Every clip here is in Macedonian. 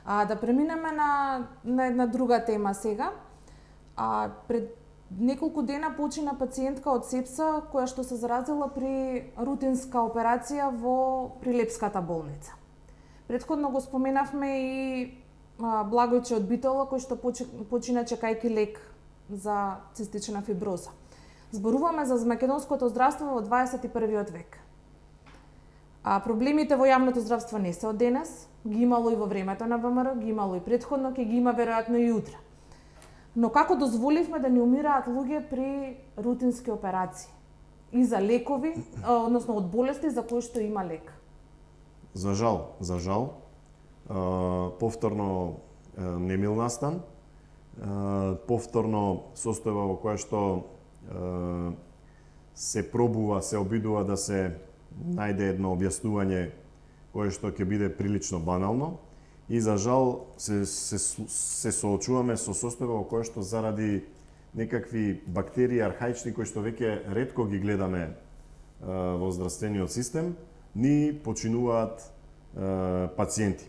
Да преминеме на една друга тема сега. Пред неколку дена почина пациентка од сепса која што се заразила при рутинска операција во Прилепската болница. Претходно го споменавме и Благојче од Битола кој што почина чекајки лек за цистична фиброза. Зборуваме за македонското здравство во 21 век. Проблемите во јавното здравство не се од денес, ги имало и во времето на ВМРО, ги имало и претходно, ќе ги има веројатно и утре. Но како дозволивме да ни умираат луѓе при рутински операции и за лекови, односно од болести за кои што има лек? За жал, повторно немил настан, повторно состојба во која што се пробува, се обидува да се најде едно објаснување кое што ќе биде прилично банално и за жал се соочуваме со состојба во која што заради некакви бактерии архаични кои што веќе ретко ги гледаме во здравствениот систем, ни починуваат пациенти.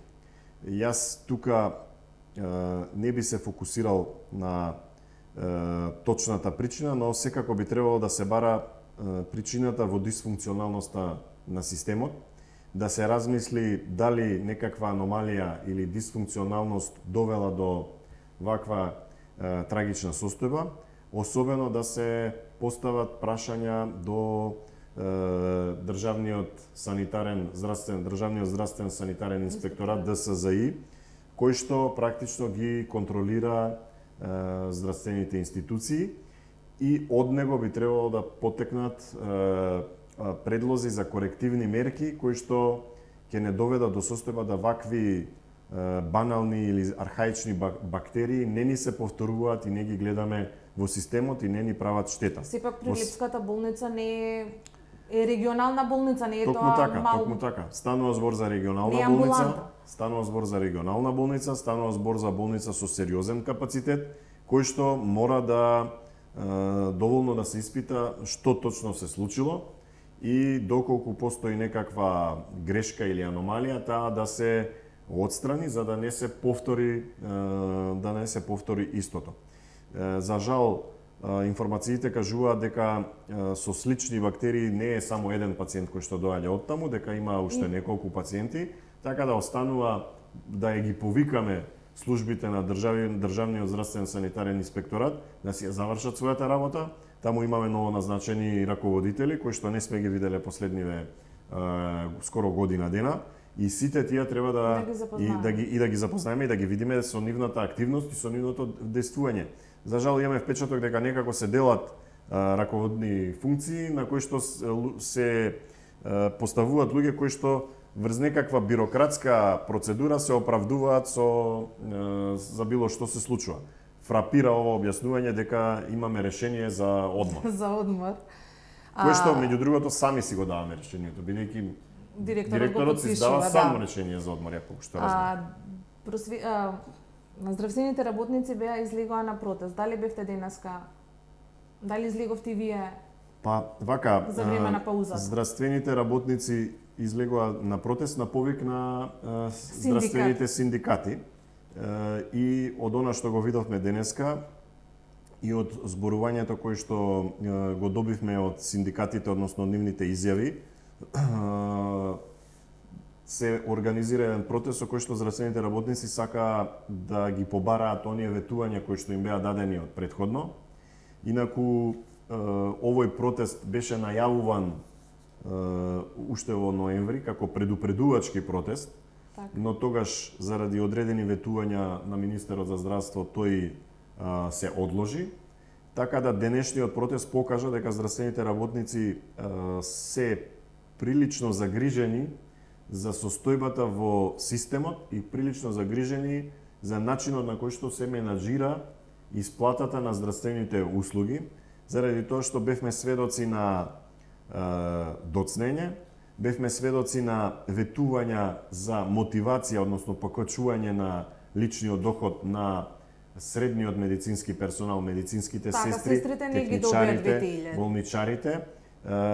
Јас тука не би се фокусирал на точната причина, но секако би требало да се бара причината во дисфункционалноста на системот, да се размисли дали некаква аномалија или дисфункционалност довела до ваква трагична состојба, особено да се постават прашања до државниот здравствен санитарен инспекторат ДСЗИ, кој што практично ги контролира здравствените институции и од него би требало да потекнат предлози за корективни мерки кои што ќе не доведат до состојба да вакви банални или архаични бактерии не ни се повторуваат и не ги гледаме во системот и не ни прават штета. Сепак Прилепската болница не е регионална болница, не е токму тоа така, мал... Токму така. Станува збор за регионална болница, станува збор за болница со сериозен капацитет, кој што мора да доволно да се испита што точно се случило и доколку постои некаква грешка или аномалија, таа да се отстрани за да не се повтори истото. За жал, информациите кажуваат дека со слични бактерии не е само еден пациент кој што доаѓа од таму, дека има уште неколку пациенти, така да останува да ги повикаме службите на државниот здравствен санитарен инспекторат да си ја завршат својата работа. Таму имаме ново назначени раководители кои што не сме ги виделе последниве скоро година дена и сите тие треба да ги запознаеме и да ги видиме со нивната активност и со нивното действување. За жал имаме впечаток дека некако се делат раководни функции на кои што се поставуваат луѓе кои што врз некаква бирократска процедура се оправдуваат за било што се случува. Фрапира ова објаснување дека имаме решение за одмор. За одмор. Кој што, меѓу другото, сами си го даваме решението, бидејќи директорот си дава само решение за одмор, ако што разбирам. На здравствените работници беа излегоа на протест. Дали бевте денеска? Дали излеговте и вие? За време на паузата. Здравствените работници излегоа на протест на повик на здравствените синдикати. И од она што го видовме денеска и од зборувањето кои што го добивме од синдикатите, односно нивните изјави, се организира еден протест со кој што здравствените работници сака да ги побараат оние ветувања кои што им беа дадени од претходно. Инаку овој протест беше најавуван уште во ноември како предупредувачки протест, но тогаш заради одредени ветувања на министерот за здравство тој се одложи. Така да денешниот протест покажа дека здравствените работници се прилично загрижени за состојбата во системот и прилично загрижени за начинот на кој што се менаџира исплатата на здравствените услуги, заради тоа што бевме сведоци на доцнење, бевме сведоци на ветувања за мотивација, односно покачување на личниот доход на средниот медицински персонал, медицинските сестри, техничарите, болничарите,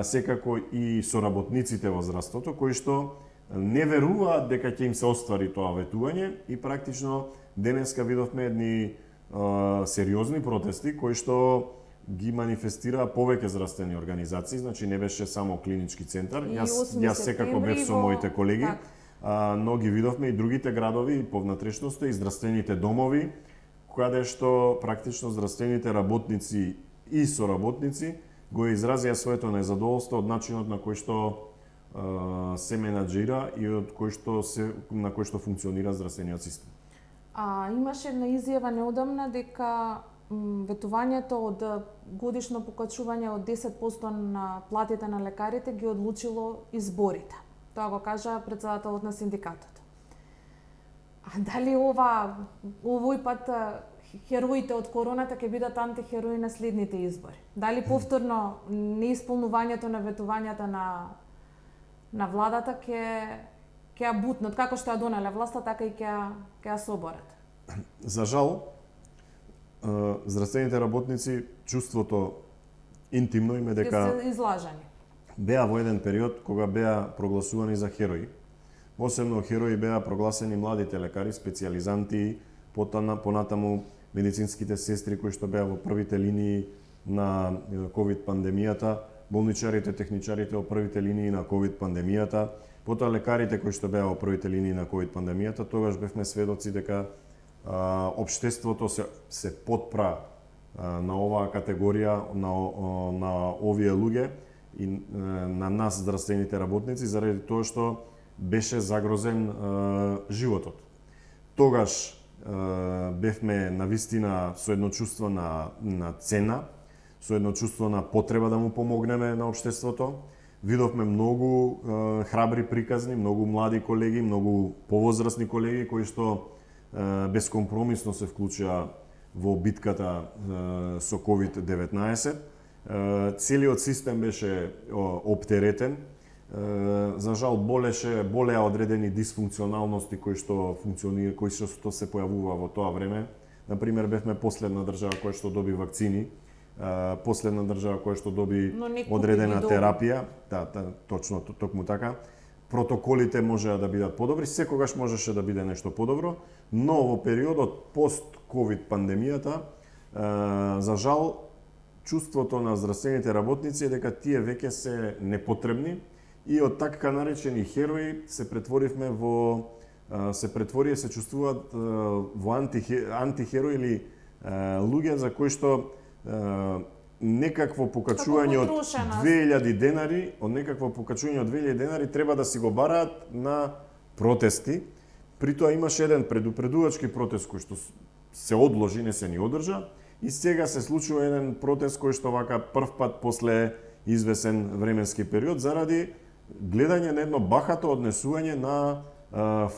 секако и соработниците во здравството, кои што не веруваат дека ќе им се оствари тоа ветување и практично денеска видовме едни сериозни протести кои што ги манифестираа повеќе здравствени организации, значи не беше само клинички центар. Јас секако бев со моите колеги, но ги видовме и другите градови и по внатрешноста и здравствените домови, каде што практично здравствените работници и соработници го изразија своето незадоволство од начинот на кој што се менаџира и на кој што функционира здравствениот систем. Имаше една изјава неодамна дека ветувањето од годишно покачување од 10% на платите на лекарите ги одлучило изборите. Тоа го кажа претседателот на синдикатот. А дали овој пат хероите од короната ќе бидат антихерои на следните избори? Дали повторно неисполнувањето на ветувањата на владата ќе ја бутнат, како што ја донеле власта, така и ќе ја соборат? За жал, здравствените работници чувството интимно им е дека се излажани. Беа во еден период кога беа прогласувани за херои. Посебно херои беа прогласени младите лекари, специјализанти, понатаму медицинските сестри кои што беа во првите линии на ковид пандемијата, болничарите, техничарите во првите линии на ковид пандемијата, потоа лекарите кои што беа во првите линии на ковид пандемијата. Тогаш бевме сведоци дека општеството се потпра на оваа категорија, на овие луѓе и на нас здравствените работници заради тоа што беше загрозен животот. Тогаш бевме навистина со едно чувство на цена, со едно чувство на потреба да му помогнеме на општеството. Видовме многу храбри приказни, многу млади колеги, многу повозрасни колеги кои што бескомпромисно се вклучија во битката со COVID-19. Целиот систем беше оптеретен. За жал болеа одредени дисфункционалности кои што се појавува во тоа време. Например, бевме последна држава која што доби вакцини, последна држава која што доби одредена терапија. Точно, токму така. Протоколите можеа да бидат подобри, секогаш можеше да биде нешто подобро, но во периодот пост-ковид пандемијата, за жал, чувството на здравствените работници е дека тие веќе се непотребни и од така наречени херои се чувствуваат во антихерои или луѓе за кои што некакво покачување од 2000 денари, треба да си го бараат на протести. При тоа имаше еден предупредувачки протест кој што се одложи, не се ни одржа, и сега се случува еден протест кој што вака прв пат после извесен временски период заради гледање на едно бахато однесување на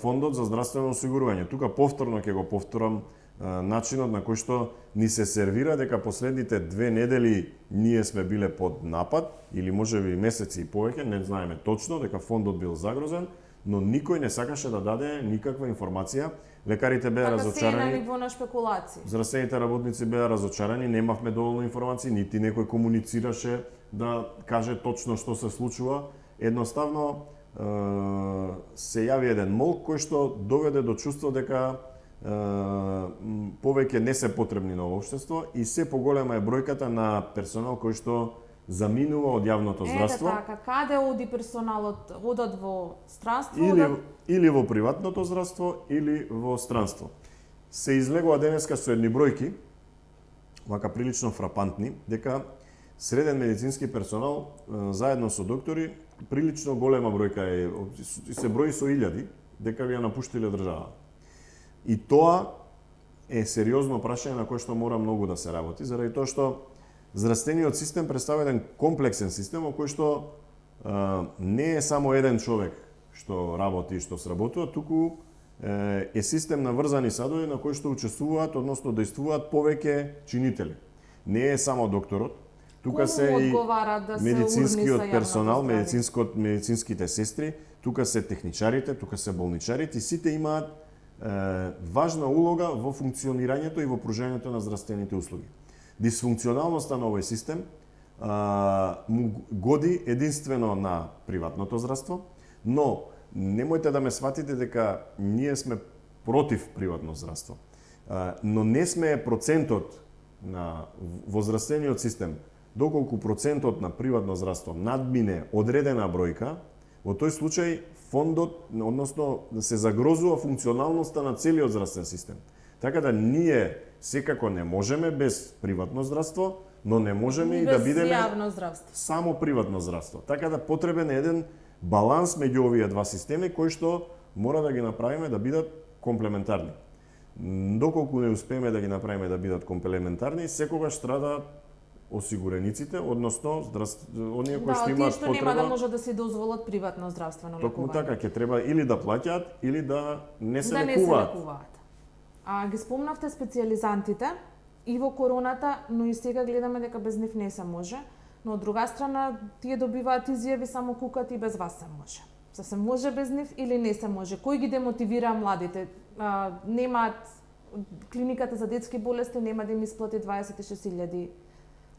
фондот за здравствено осигурување. Тука повторно ќе го повторам начинот на кој што ни се сервира дека последните 2 недели ние сме биле под напад или можеби месеци и повеќе, не знаеме точно дека фондот бил загрозен, но никој не сакаше да даде никаква информација. Лекарите беа разочарани. Така се на ниво на шпекулации. Здравствените работници беа разочарани, немавме доволно информации, нити некој комуницираше да каже точно што се случува. Едноставно се јави еден молк кој што доведе до чувство дека повеќе не се потребни на општество и се поголема е бројката на персонал кој што заминува од јавното здравство. Така, каде оди персоналот? Одат во странство? Или во приватното здравство, или во странство. Се излегува денеска со едни бројки, вака прилично фрапантни, дека среден медицински персонал заедно со доктори прилично голема бројка е, се брои со илјади, дека ја напуштиле држава. И тоа е сериозно прашање на кое што мора многу да се работи, заради тоа што здравствениот систем представува еден комплексен систем во кој што не е само еден човек што работи и што сработува, туку е систем на врзани садови на кои што учествуваат, односно действуваат повеќе чинители. Не е само докторот, тука се и медицинскиот персонал, медицинските сестри, тука се техничарите, тука се болничарите, и сите имаат важна улога во функционирањето и во пружањето на здравствените услуги. Дисфункционалноста на овој систем му годи единствено на приватното здравство, но немојте да ме сватите дека ние сме против приватно здравство. Но не сме процентот на возрастениот систем, доколку процентот на приватно здравство надмине одредена бројка, во тој случај фондот, односно се загрозува функционалноста на целиот здравствен систем. Така да ние секако не можеме без приватно здравство, но не можеме и да бидеме јавно здравство. Само приватно здравство. Така да потребен е еден баланс меѓу овие два системи кои што мора да ги направиме да бидат комплементарни. Доколку не успееме да ги направиме да бидат комплементарни, секогаш страдаат осигурениците, односно оние кои што имаат што потреба. нема да можат да си дозволат приватно здравствено Токму лекување. така, ќе треба или да плаќаат, или да не се Да не се лекуваат. лекуваат. Ги спомнавте специјализантите и во короната, но и сега гледаме дека без нив не се може. Но од друга страна, тие добиваат изјави само кукат и без вас се може. Се може без нив или не се може? Кој ги демотивира младите? Немаат клиниката за детски болести нема да им исплати 26.000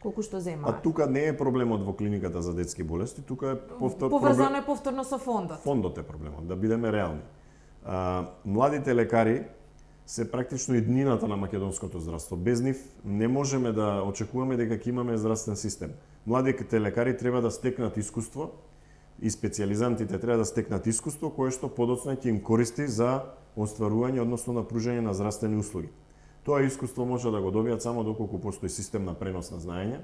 колку што земаат. тука не е проблемот во клиниката за детски болести, тука е Поврзано е повторно со фондот. Фондот е проблемот, да бидеме реални. Младите лекари се практично иднината на македонското здравство. Без нив не можеме да очекуваме дека ќе имаме здравствен систем. Младите лекари треба да стекнат искуство и специјализантите треба да стекнат искуство кое што подоцна ќе им користи за остварување, односно на пружање на здравствени услуги. Тоа искуство може да го добијат само доколку постои систем на пренос на знаење,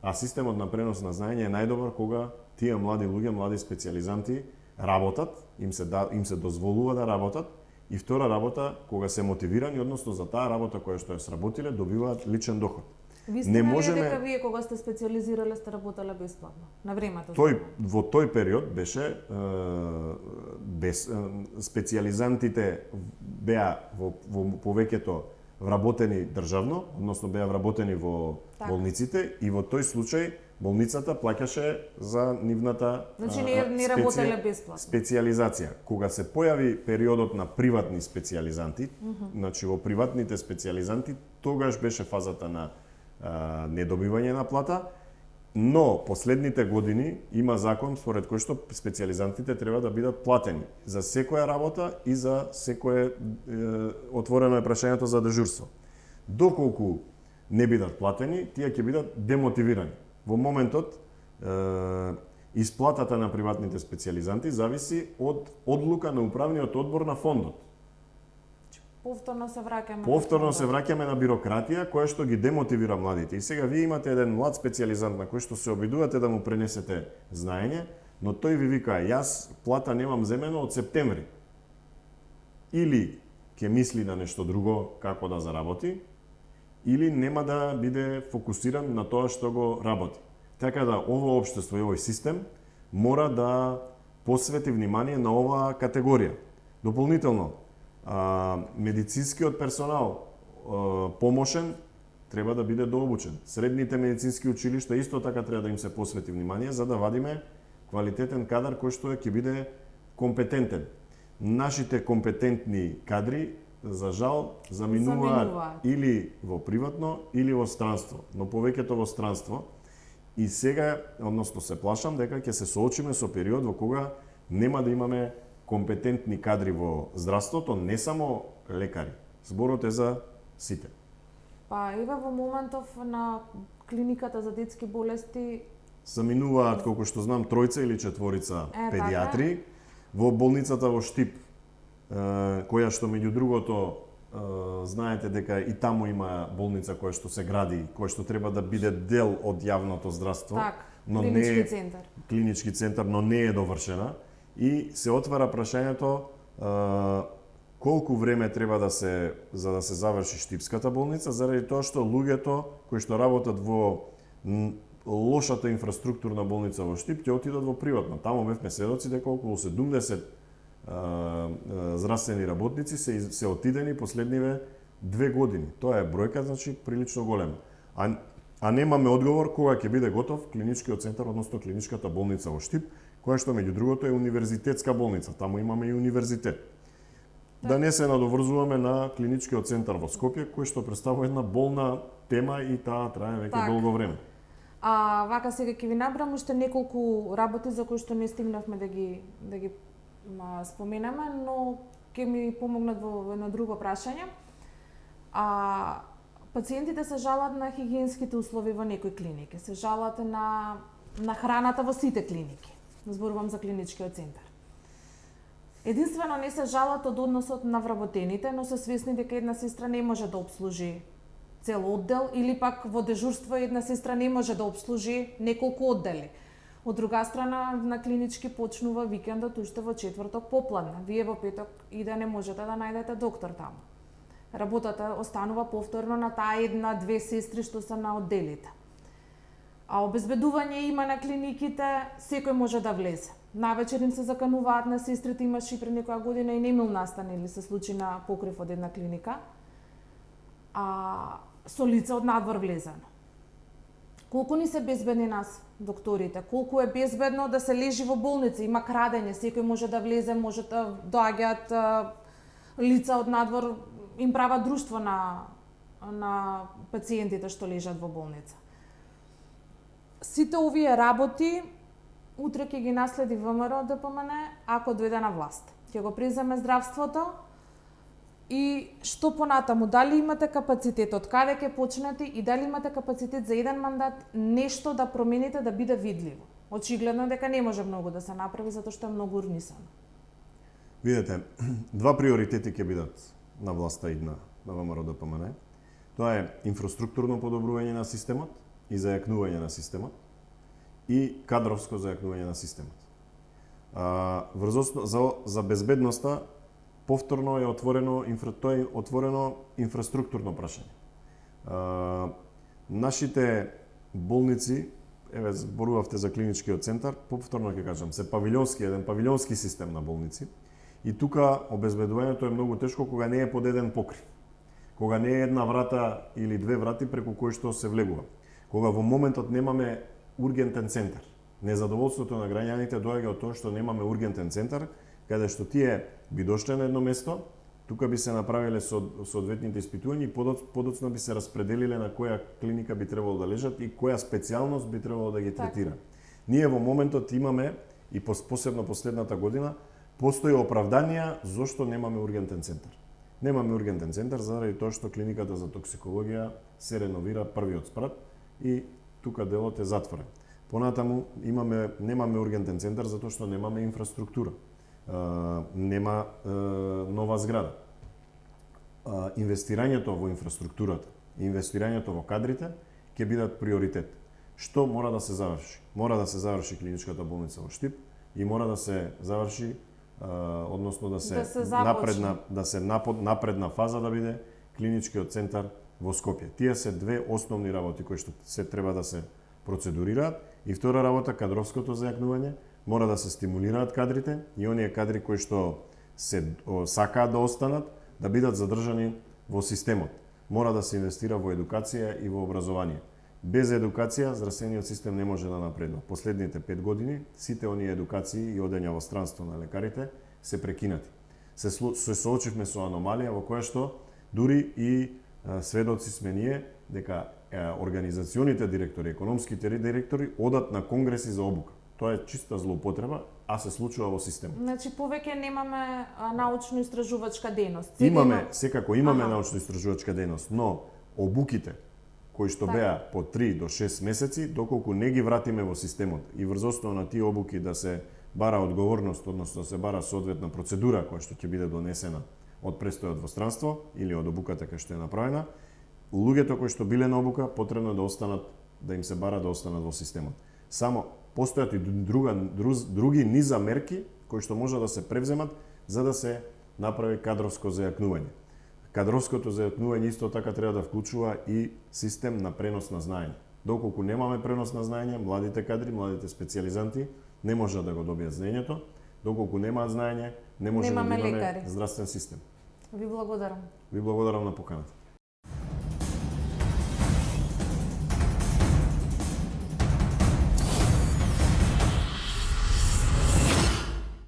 а системот на пренос на знаење е најдобар кога тие млади луѓе, млади специјализанти работат, им се дозволува да работат, и втора работа, кога се мотивирани, односно за таа работа која што ја сработиле, добиваат личен доход. Ви сте дека вие кога сте специјализирале сте работеле бесплатно на времето? Во тој период беше специјализантите беа во повеќето вработени државно, односно беа вработени во болниците и во тој случај болницата плаќаше за нивната Значи не работеле бесплатно. Специјализација. Кога се појави периодот на приватни специјализанти, значи во приватните специјализанти, тогаш беше фазата на недобивање на плата, но последните години има закон според кој што специјализантите треба да бидат платени за секоја работа и за секое отворено е прашањето за дежурство. Доколку не бидат платени, тие ќе бидат демотивирани. Во моментот исплатата на приватните специјализанти зависи од одлука на управниот одбор на фондот. Повторно се враќаме на бирократија која што ги демотивира младите. И сега вие имате еден млад специјализант на кој што се обидувате да му пренесете знаење, но тој ви вика: јас плата немам земено од септември. Или ќе мисли на нешто друго како да заработи, или нема да биде фокусиран на тоа што го работи. Така да ово општество и овој систем мора да посвети внимание на оваа категорија. Дополнително, медицинскиот персонал помошен треба да биде дообучен. Средните медицински училишта исто така треба да им се посвети внимание за да вадиме квалитетен кадар кој што ќе биде компетентен. Нашите компетентни кадри за жал заминуваат или во приватно или во странство, но повеќето во странство. И сега, односно се плашам дека ќе се соочиме со период во кога нема да имаме компетентни кадри во здравството, не само лекари. Зборот е за сите. Па ева во моментов на клиниката за детски болести заминуваат, колку што знам, 3 или 4 педиатри. Во болницата во Штип, која што меѓу другото знаете дека и таму има болница која што се гради, која што треба да биде дел од јавното здравство, но клинички центар. Клинички центар, но не е довршена. И се отвара прашањето колку време треба за да се заврши Штипската болница, заради тоа што луѓето кои што работат во лошата инфраструктурна болница во Штип ќе отидат во приватна. Таму бевме сведоци дека околу 70 здравствени работници се отидени последниве 2 години. Тоа е бројка, значи, прилично голема. А немаме одговор кога ќе биде готов клиничкиот центар, односно клиничката болница во Штип, која што меѓу другото е универзитетска болница. Таму имаме и универзитет. Да не се надоврзуваме на клиничкиот центар во Скопје, кој што представува една болна тема и таа трае веќе долго време. Вака сега ќе ви набрам уште неколку работи за кои што не стигнавме да ги споменаме, но ќе ми помогнат во едно друго прашање. Пациентите се жалат на хигиенските услови во некои клиники, се жалат на храната во сите клиники. Зборувам за клиничкиот центар. Единствено не се жалат од односот на вработените, но се свесни дека една сестра не може да обслужи цел оддел или пак во дежурство една сестра не може да обслужи неколку оддели. Од друга страна, на клинички почнува викендот уште во четврток попладне. Вие во петок и да не можете да најдете доктор таму. Работата останува повторно на таа една-две сестри што се на одделите. Обезбедување има на клиниките, секој може да влезе. Навечер им се закануваат на сестрите, имаше и пред некоја година и немил настан или се случи на покрив од една клиника. Со лице од надвор влезено. Колку ни се безбедни нас, докторите, колку е безбедно да се лежи во болница, има крадење, секој може да влезе, може да доаѓаат лица од надвор, им прават друштво на пациентите што лежат во болница. Сите овие работи утре ќе ги наследи ВМРО ДПМН ако дојде на власт. Ќе го преземе здравството и што понатаму, дали имате капацитет, од каде ќе почнете и дали имате капацитет за еден мандат нешто да промените да биде видливо. Очигледно дека не може многу да се направи затоа што е многу урнисано. Видете, два приоритети ќе бидат на власта и на ВМРО ДПМН. Тоа е инфраструктурно подобрување на системот и зајакнување на системот и кадровско зајакнување на системот. За безбедноста повторно е отворено инфраструктурно прашање. Нашите болници, еве зборувавте за клиничкиот центар, повторно ќе кажам, се еден павилонски систем на болници и тука обезбедувањето е многу тешко кога не е под еден покрив. Кога не е една врата или две врати преку кои што се влегува. Кога во моментот немаме ургентен центар. Незадоволството на граѓаните доаѓа од тоа што немаме ургентен центар, каде што тие би дошле на едно место, тука би се направиле соодветните испитувања и подоцна би се распределиле на која клиника би требало да лежат и која специјалност би требало да ги третира. Ние во моментот имаме, и посебно последната година, постои оправданија зошто немаме ургентен центар. Немаме ургентен центар заради тоа што клиниката за токсикологија се реновира првиот спрат и тука делот е затворен. Понатаму немаме ургентен центар затоа што немаме инфраструктура. Нема нова зграда. Инвестирањето во инфраструктурата, инвестирањето во кадрите ќе бидат приоритет. Што мора да се заврши? Мора да се заврши клиничката болница во Штип и мора да се заврши односно да се напредна фаза да биде клиничкиот центар во Скопје. Тие се две основни работи кои што се треба да се процедурираат и втора работа кадровското зајакнување, мора да се стимулираат кадрите и оние кадри кои што се сакаат да останат да бидат задржани во системот. Мора да се инвестира во едукација и во образование. Без едукација здравствениот систем не може да напредува. Последните 5 години сите оние едукации и одења во странство на лекарите се прекинати. Се соочивме со аномалија во која што дури и сведоци сме ние дека организационите директори, економските директори одат на конгреси за обука. Тоа е чиста злоупотреба, а се случува во системот. Значи повеќе немаме научно-истражувачка дејност. Секако имаме научно-истражувачка дејност, но обуките кои што беа по 3 до 6 месеци, доколку не ги вратиме во системот и врз основа на тие обуки да се бара одговорност, односно да се бара соодветна процедура која што ќе биде донесена од престојот во странство или од обуката која што е направена, луѓето кои што биле на обука потребно да останат, да им се бара да останат во системот. Само постојат и други низа мерки кои што може да се превземат за да се направи кадровско зајакнување. Кадровското зајакнување исто така треба да вклучува и систем на пренос на знаење. Доколку немаме пренос на знаење, младите кадри, младите специјализанти не можат да го добијат знаењето, доколку немаат знаење, не може да имаме здравствен систем. Ви благодарам. Ви благодарам на поканата.